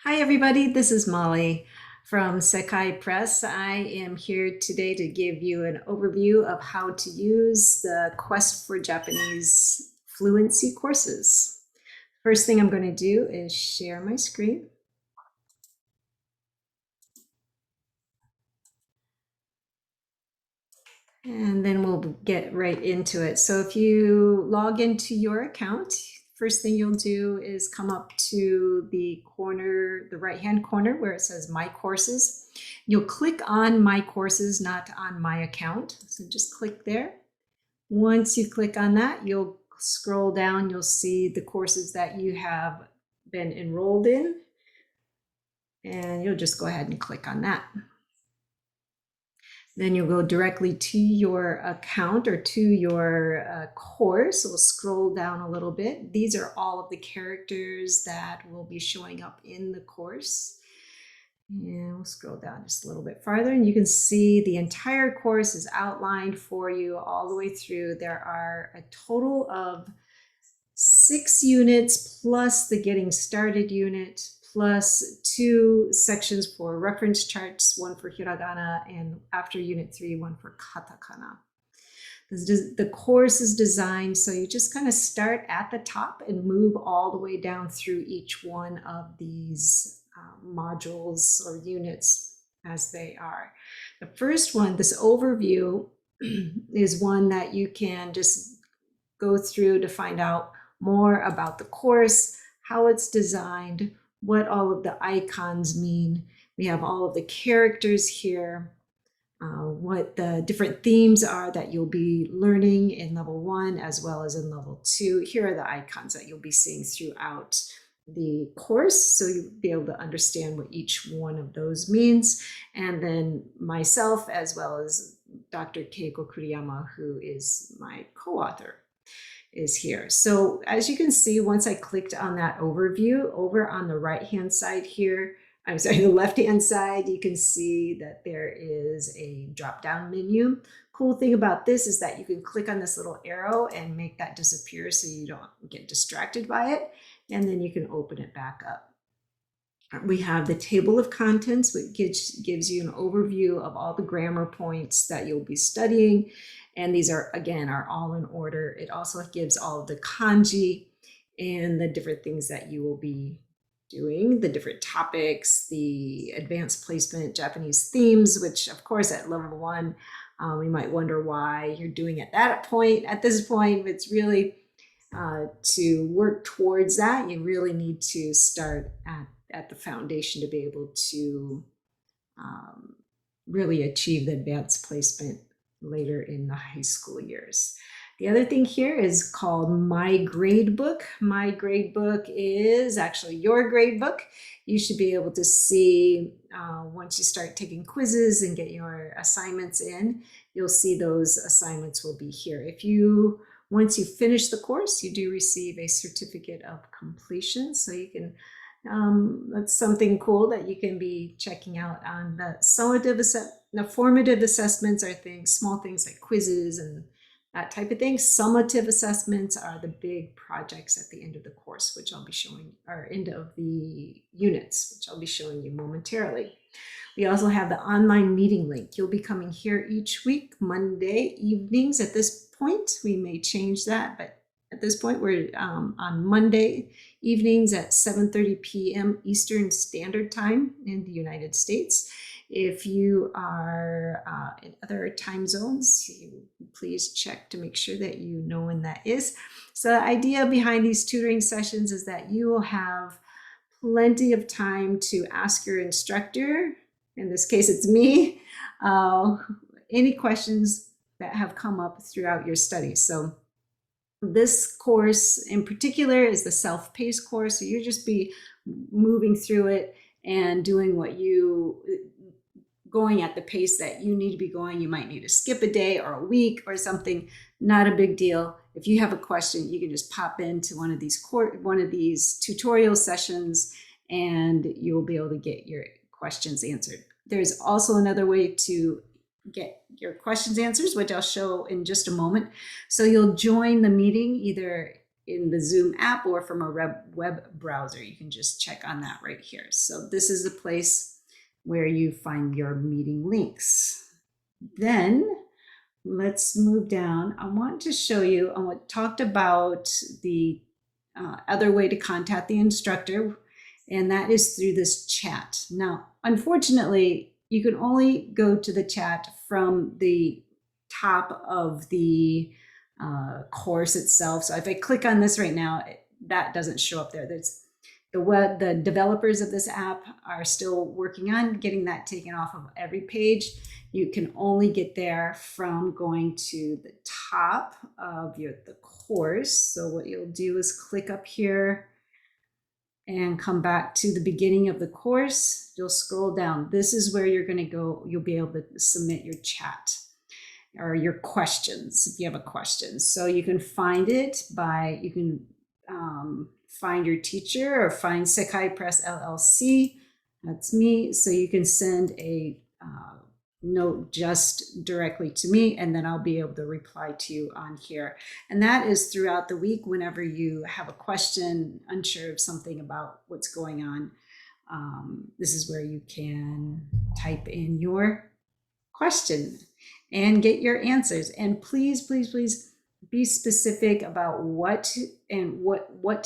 Hi, everybody. This is Molly from Sekai Press. I am here today to give you an overview of how to use the Quest for Japanese Fluency courses. First thing I'm going to do is share my screen. And then we'll get right into it. So if you log into your account, first thing you'll do is come up to the corner, the right-hand corner where it says My Courses. You'll click on My Courses, not on My Account. So just click there. Once you click on that, you'll scroll down. You'll see the courses that you have been enrolled in. And you'll just go ahead and click on that. Then you'll go directly to your account or to your course. We'll scroll down a little bit. These are all of the characters that will be showing up in the course. And we'll scroll down just a little bit farther, and you can see the entire course is outlined for you all the way through. There are a total of 6 units plus the getting started unit, plus 2 sections for reference charts, one for Hiragana, and after Unit 3, one for Katakana. The course is designed so you just kind of start at the top and move all the way down through each one of these modules or units as they are. The first one, this overview, is one that you can just go through to find out more about the course, how it's designed, what all of the icons mean. We have all of the characters here, what the different themes are that you'll be learning in level 1 as well as in level 2. Here are the icons that you'll be seeing throughout the course, so you'll be able to understand what each one of those means. And then myself, as well as Dr. Keiko Kuriyama, who is my co-author, is here. So as you can see, once I clicked on that overview, over on the right-hand side here, I'm sorry, the left-hand side, you can see that there is a drop-down menu. Cool thing about this is that you can click on this little arrow and make that disappear so you don't get distracted by it, and then you can open it back up. We have the table of contents, which gives you an overview of all the grammar points that you'll be studying. And these are, again, are all in order. It also gives all of the kanji and the different things that you will be doing, the different topics, the advanced placement, Japanese themes, which of course at level 1, we might wonder why you're doing at that point. At this point, it's really to work towards that. You really need to start at the foundation to be able to really achieve the advanced placement later in the high school years. The other thing here is called My Gradebook. My Gradebook is actually your gradebook. You should be able to see once you start taking quizzes and get your assignments in, you'll see those assignments will be here. Once you finish the course, you do receive a certificate of completion. So you can, that's something cool that you can be checking out on the formative assessments are small things like quizzes and that type of thing. Summative assessments are the big projects at the end of the course, which I'll be showing, or end of the units, which I'll be showing you momentarily. We also have the online meeting link. You'll be coming here each week, Monday evenings. At this point, we may change that, but at this point, we're on Monday evenings at 7:30 p.m. Eastern Standard Time in the United States. If you are in other time zones, please check to make sure that you know when that is. So the idea behind these tutoring sessions is that you will have plenty of time to ask your instructor, in this case it's me, any questions that have come up throughout your studies. So this course in particular is the self-paced course, so you'll just be moving through it and doing going at the pace that you need to be going. You might need to skip a day or a week or something, not a big deal. If you have a question, you can just pop into one of these tutorial sessions and you'll be able to get your questions answered. There's also another way to get your questions answers, which I'll show in just a moment. So you'll join the meeting either in the Zoom app or from a web browser. You can just check on that right here. So this is the place where you find your meeting links. Then let's move down. I want to show you, I talked about the other way to contact the instructor, and that is through this chat. Now, unfortunately, you can only go to the chat from the top of the course itself. So if I click on this right now, that doesn't show up there. There's the developers of this app are still working on getting that taken off of every page. You can only get there from going to the top of the course. So what you'll do is click up here and come back to the beginning of the course. You'll scroll down. This is where you're going to go. You'll be able to submit your chat or your questions if you have a question. So you can find it by, you can find your teacher or find Sekai Press LLC. That's me. So you can send a note just directly to me, and then I'll be able to reply to you on here. And that is throughout the week whenever you have a question, unsure of something about what's going on. This is where you can type in your question and get your answers. And please, please, please be specific about what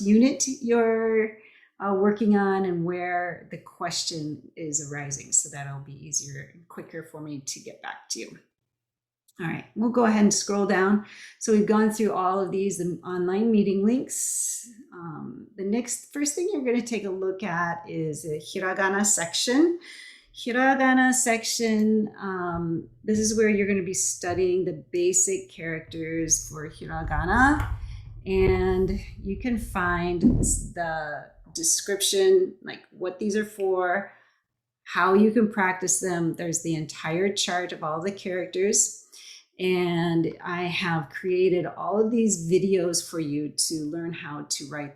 unit you're working on and where the question is arising. So that'll be easier and quicker for me to get back to you. All right, we'll go ahead and scroll down. So we've gone through all of these online meeting links. The first thing you're going to take a look at is the Hiragana section. Hiragana section, this is where you're going to be studying the basic characters for Hiragana. And you can find the description, like what these are for, how you can practice them. There's the entire chart of all the characters. And I have created all of these videos for you to learn how to write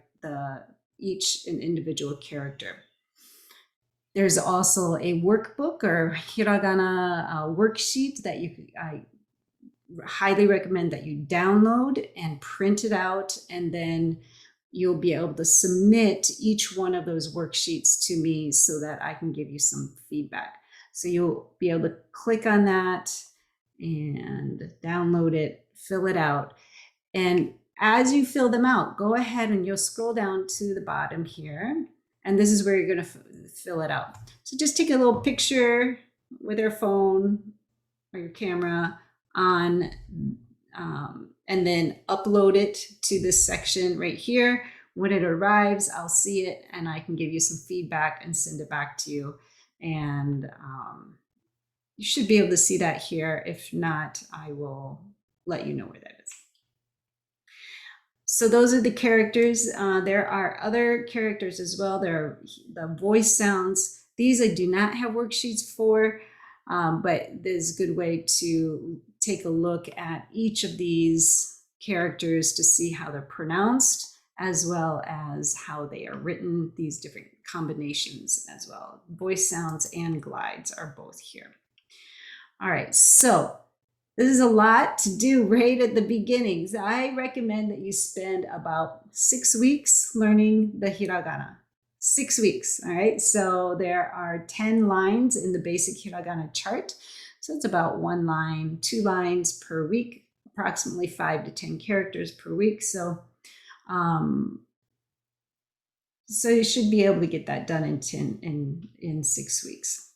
each individual character. There's also a workbook or Hiragana worksheet that I highly recommend that you download and print it out, and then you'll be able to submit each one of those worksheets to me so that I can give you some feedback. So you'll be able to click on that and download it, fill it out. And as you fill them out, go ahead and you'll scroll down to the bottom here. And this is where you're going to fill it out. So just take a little picture with your phone or your camera on, and then upload it to this section right here. When it arrives, I'll see it and I can give you some feedback and send it back to you. And you should be able to see that here. If not, I will let you know where that is. So those are the characters. There are other characters as well. There are the voice sounds. These I do not have worksheets for, but there's a good way to take a look at each of these characters to see how they're pronounced, as well as how they are written, these different combinations as well. Voice sounds and glides are both here. All right, so this is a lot to do right at the beginning. So I recommend that you spend about 6 weeks learning the hiragana. 6 weeks, all right? So there are 10 lines in the basic hiragana chart. So it's about 1 line, 2 lines per week, approximately 5 to 10 characters per week. So you should be able to get that done in 6 weeks.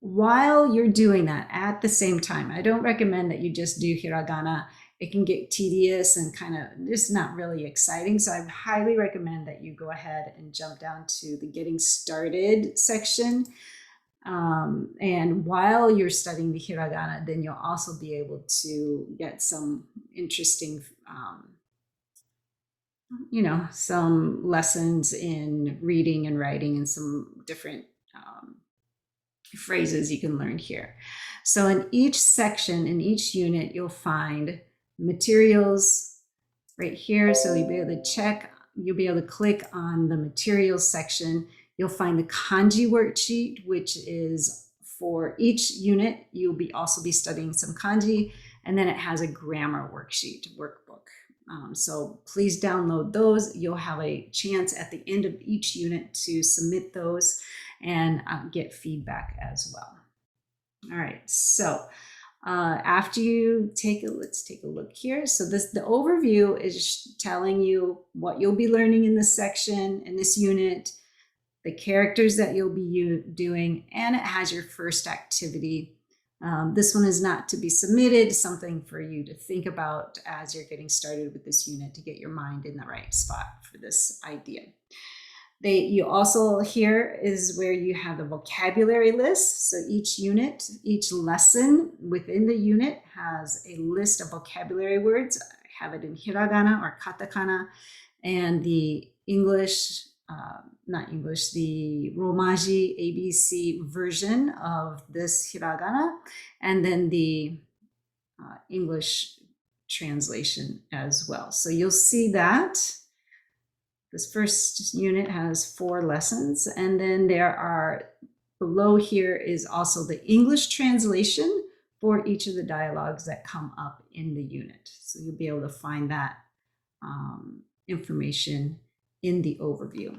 While you're doing that at the same time, I don't recommend that you just do hiragana. It can get tedious and kind of just not really exciting. So I highly recommend that you go ahead and jump down to the getting started section. And while you're studying the hiragana, then you'll also be able to get some interesting, some lessons in reading and writing and some different phrases you can learn here. So in each section, in each unit, you'll find materials right here. So you'll be able to click on the materials section. You'll find the kanji worksheet, which is for each unit. You'll also be studying some kanji, and then it has a grammar worksheet workbook. So please download those. You'll have a chance at the end of each unit to submit those and get feedback as well. All right, so after you let's take a look here. So the overview is telling you what you'll be learning in this section, in this unit, the characters that you'll be doing, and it has your first activity. This one is not to be submitted, something for you to think about as you're getting started with this unit to get your mind in the right spot for this idea. You also, here is where you have the vocabulary list. So each unit, each lesson within the unit has a list of vocabulary words. I have it in Hiragana or Katakana, and the English, the Romaji ABC version of this Hiragana, and then the English translation as well. So you'll see that this first unit has 4 lessons, and then there are, below here is also the English translation for each of the dialogues that come up in the unit. So you'll be able to find that information in the overview.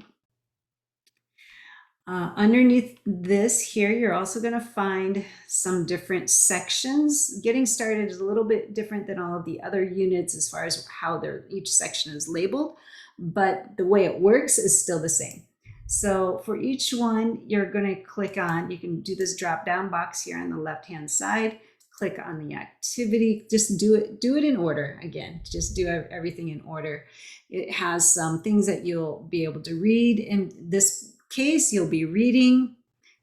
Underneath this here, you're also going to find some different sections. Getting started is a little bit different than all of the other units as far as how each section is labeled, but the way it works is still the same. So for each one, you're going to click on, you can do this drop down box here on the left hand side, click on the activity, just do it in order. Again, just do everything in order. It has some things that you'll be able to read. In this case, you'll be reading,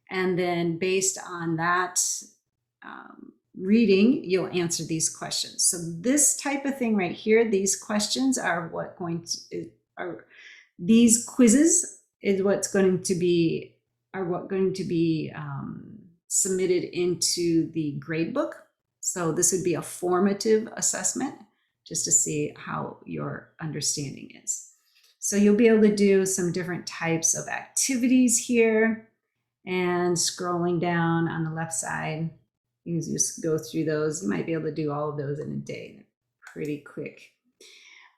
and then based on that reading, you'll answer these questions. So this type of thing right here, these questions are these quizzes is what's going to be submitted into the gradebook. So this would be a formative assessment just to see how your understanding is. So you'll be able to do some different types of activities here, and scrolling down on the left side, you can just go through those. You might be able to do all of those in a day, pretty quick.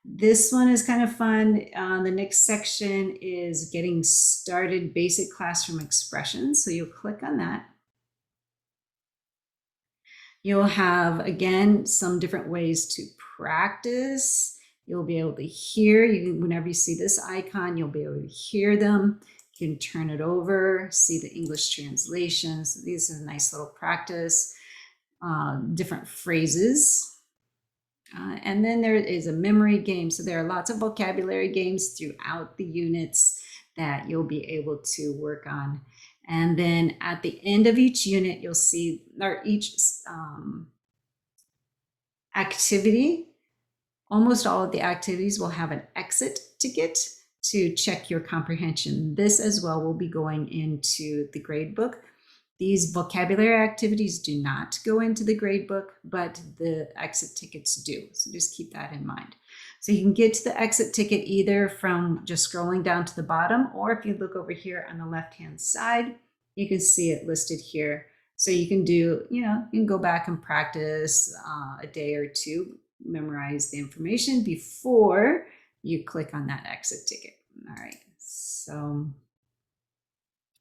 This one is kind of fun. The next section is getting started, basic classroom expressions. So you'll click on that. You'll have, again, some different ways to practice. You'll be able to hear, whenever you see this icon, you'll be able to hear them. You can turn it over, see the English translations. These are a nice little practice, different phrases. And then there is a memory game. So there are lots of vocabulary games throughout the units that you'll be able to work on. And then at the end of each unit, you'll see, or each activity, almost all of the activities will have an exit ticket to check your comprehension. This as well will be going into the gradebook. These vocabulary activities do not go into the gradebook, but the exit tickets do. So just keep that in mind. So you can get to the exit ticket either from just scrolling down to the bottom, or if you look over here on the left-hand side, you can see it listed here. So you can do, you can go back and practice a day or two, memorize the information before you click on that exit ticket. All right, so,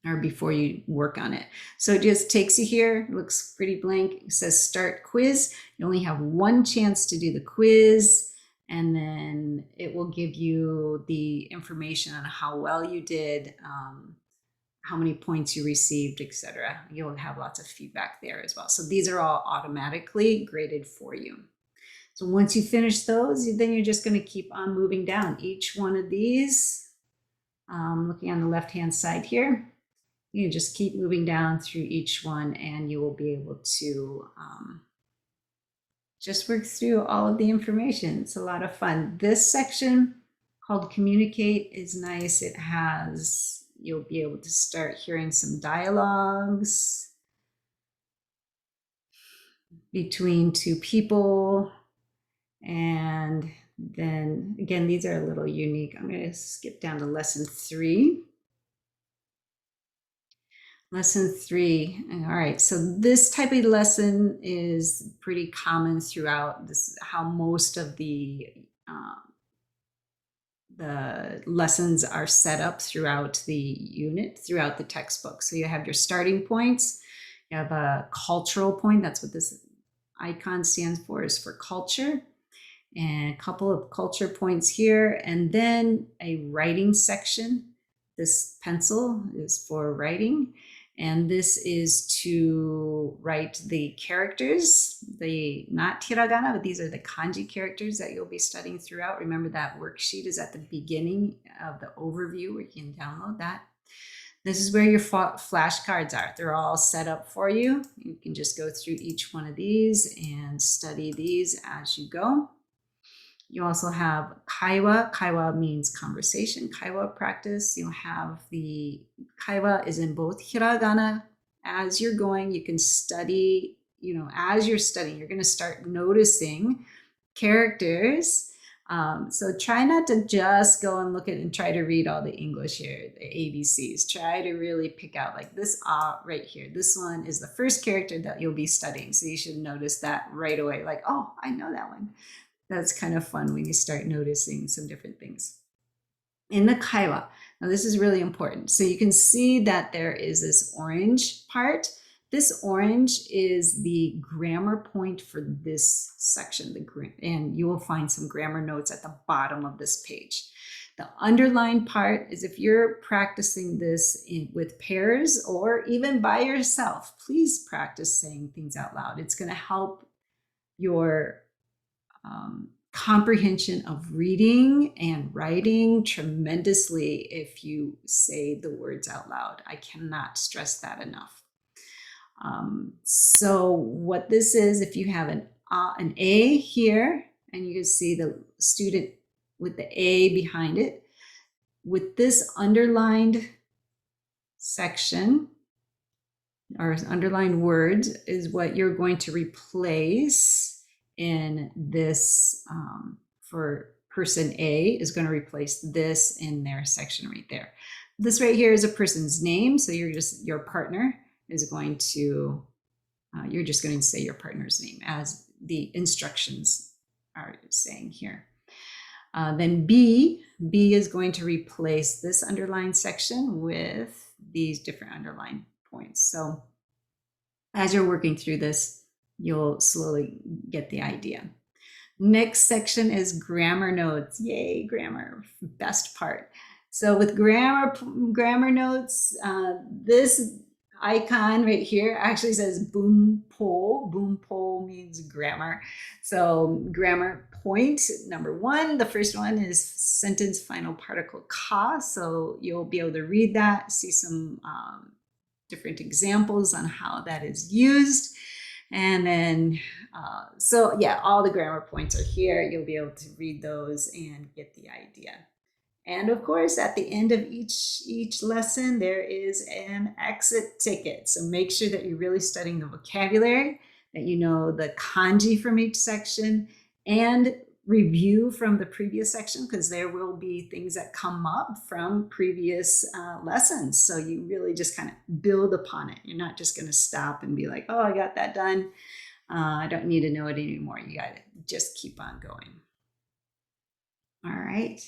or before you work on it. So it just takes you here, it looks pretty blank. It says start quiz. You only have one chance to do the quiz, and then it will give you the information on how well you did, how many points you received, etc. You'll have lots of feedback there as well. So these are all automatically graded for you. So once you finish those, then you're just going to keep on moving down each one of these. Looking on the left-hand side here, you just keep moving down through each one, and you will be able to just work through all of the information. It's a lot of fun. This section called Communicate is nice. It has, you'll be able to start hearing some dialogues between two people. And then again, these are a little unique. I'm going to skip down to lesson 3. Lesson 3. All right, so this type of lesson is pretty common throughout. This is how most of the the lessons are set up throughout the unit, throughout the textbook. So you have your starting points, you have a cultural point, that's what this icon stands for, is for culture, and a couple of culture points here, and then a writing section. This pencil is for writing, and this is to write the characters, not hiragana, but these are the kanji characters that you'll be studying throughout. Remember that worksheet is at the beginning of the overview where you can download that. This is where your flashcards are. They're all set up for you. You can just go through each one of these and study these as you go. You also have kaiwa. Kaiwa means conversation, kaiwa practice. You'll have the kaiwa is in both hiragana. As you're going, you can study, as you're studying, you're going to start noticing characters. So try not to just go and look at and try to read all the English here, the ABCs. Try to really pick out like this right here. This one is the first character that you'll be studying. So you should notice that right away. Like, oh, I know that one. That's kind of fun when you start noticing some different things. In the kaiwa, now this is really important. So you can see that there is this orange part. This orange is the grammar point for this section, and you will find some grammar notes at the bottom of this page. The underlined part is if you're practicing this with pairs or even by yourself, please practice saying things out loud. It's going to help your comprehension of reading and writing tremendously if you say the words out loud. I cannot stress that enough. So what this is, if you have an A here, and you can see the student with the A behind it, with this underlined section, or underlined words, is what you're going to replace in this, for person A is going to replace this in their section right there. This right here is a person's name, so your partner is going to, you're just going to say your partner's name as the instructions are saying here. Then B is going to replace this underlined section with these different underlined points. So as you're working through this, you'll slowly get the idea. Next section is grammar notes. Yay, grammar, best part. So with grammar notes, this icon right here actually says boom po. Boom po means grammar. So grammar point number 1, the first one is sentence final particle ka. So you'll be able to read that, see some different examples on how that is used. And then, so yeah, all the grammar points are here. You'll be able to read those and get the idea. And of course, at the end of each lesson, there is an exit ticket. So make sure that you're really studying the vocabulary, that you know the kanji from each section, and review from the previous section, because there will be things that come up from previous lessons. So you really just kind of build upon it. You're not just going to stop and be like, oh, I got that done. I don't need to know it anymore. You got to just keep on going. All right.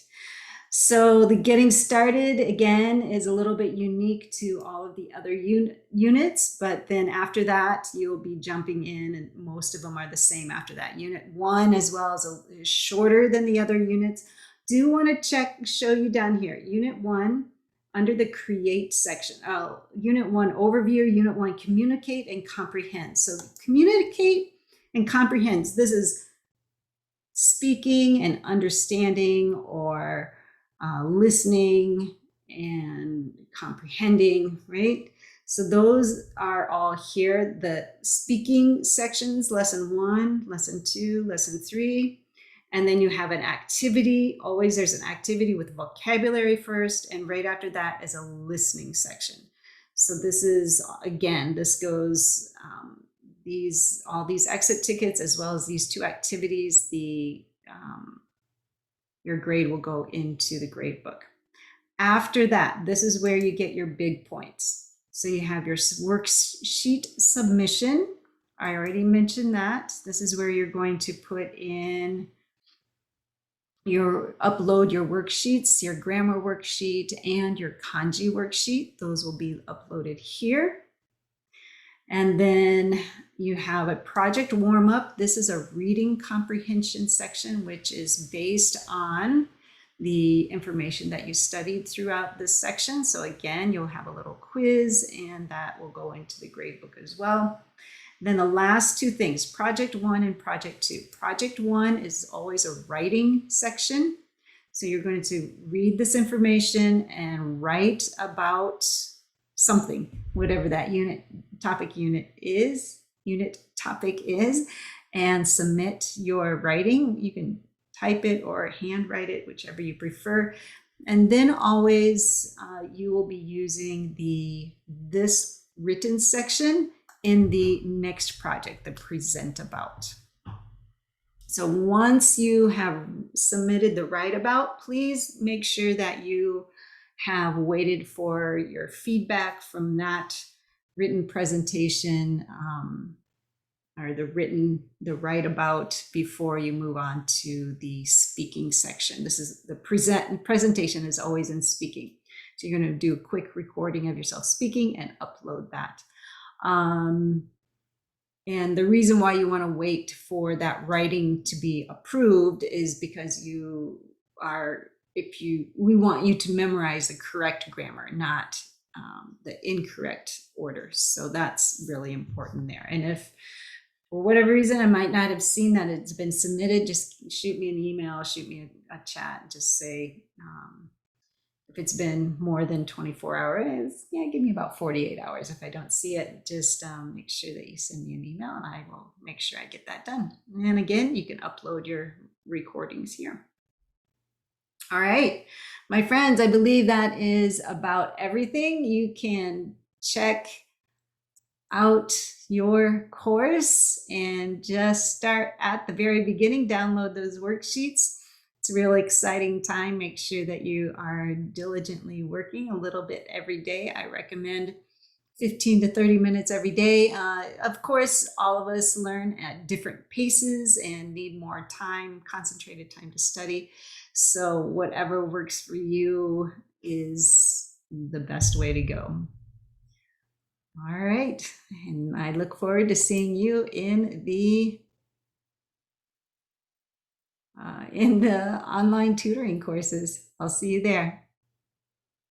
So the getting started, again, is a little bit unique to all of the other units, but then after that, you'll be jumping in, and most of them are the same after that. Unit 1 as well is shorter than the other units. Do want to show you down here. Unit 1, under the create section. Unit 1 overview, Unit 1 communicate and comprehend. So communicate and comprehend. This is speaking and understanding, or listening and comprehending, right? So those are all here. The speaking sections, lesson 1, lesson 2, lesson 3. And then you have an activity. Always there's an activity with vocabulary first, and right after that is a listening section. So this is, again, this goes, all these exit tickets, as well as these 2 activities, your grade will go into the gradebook. After that, this is where you get your big points. So you have your worksheet submission. I already mentioned that. This is where you're going to put in upload your worksheets, your grammar worksheet and your kanji worksheet. Those will be uploaded here. And then you have a project warm-up. This is a reading comprehension section, which is based on the information that you studied throughout this section. So again, you'll have a little quiz and that will go into the gradebook as well. Then the last two things, project 1 and project 2. Project 1 is always a writing section. So you're going to read this information and write about something, whatever that unit topic is, and submit your writing. You can type it or handwrite it, whichever you prefer. And then always you will be using this written section in the next project, the present about. So once you have submitted the write about, please make sure that you have waited for your feedback from that written presentation or the write about before you move on to the speaking section. This is the presentation is always in speaking. So you're going to do a quick recording of yourself speaking and upload that. And the reason why you want to wait for that writing to be approved is because we want you to memorize the correct grammar, not the incorrect order. So that's really important there. And if for whatever reason I might not have seen that it's been submitted, just shoot me an email, shoot me a chat, and just say, if it's been more than 24 hours, yeah, give me about 48 hours. If I don't see it, just make sure that you send me an email and I will make sure I get that done. And again, you can upload your recordings here. All right, my friends, I believe that is about everything. You can check out your course and just start at the very beginning, download those worksheets. It's a really exciting time. Make sure that you are diligently working a little bit every day. I recommend 15 to 30 minutes every day. Of course, all of us learn at different paces and need more time, concentrated time to study. So whatever works for you is the best way to go. All right, and I look forward to seeing you in the online tutoring courses. I'll see you there.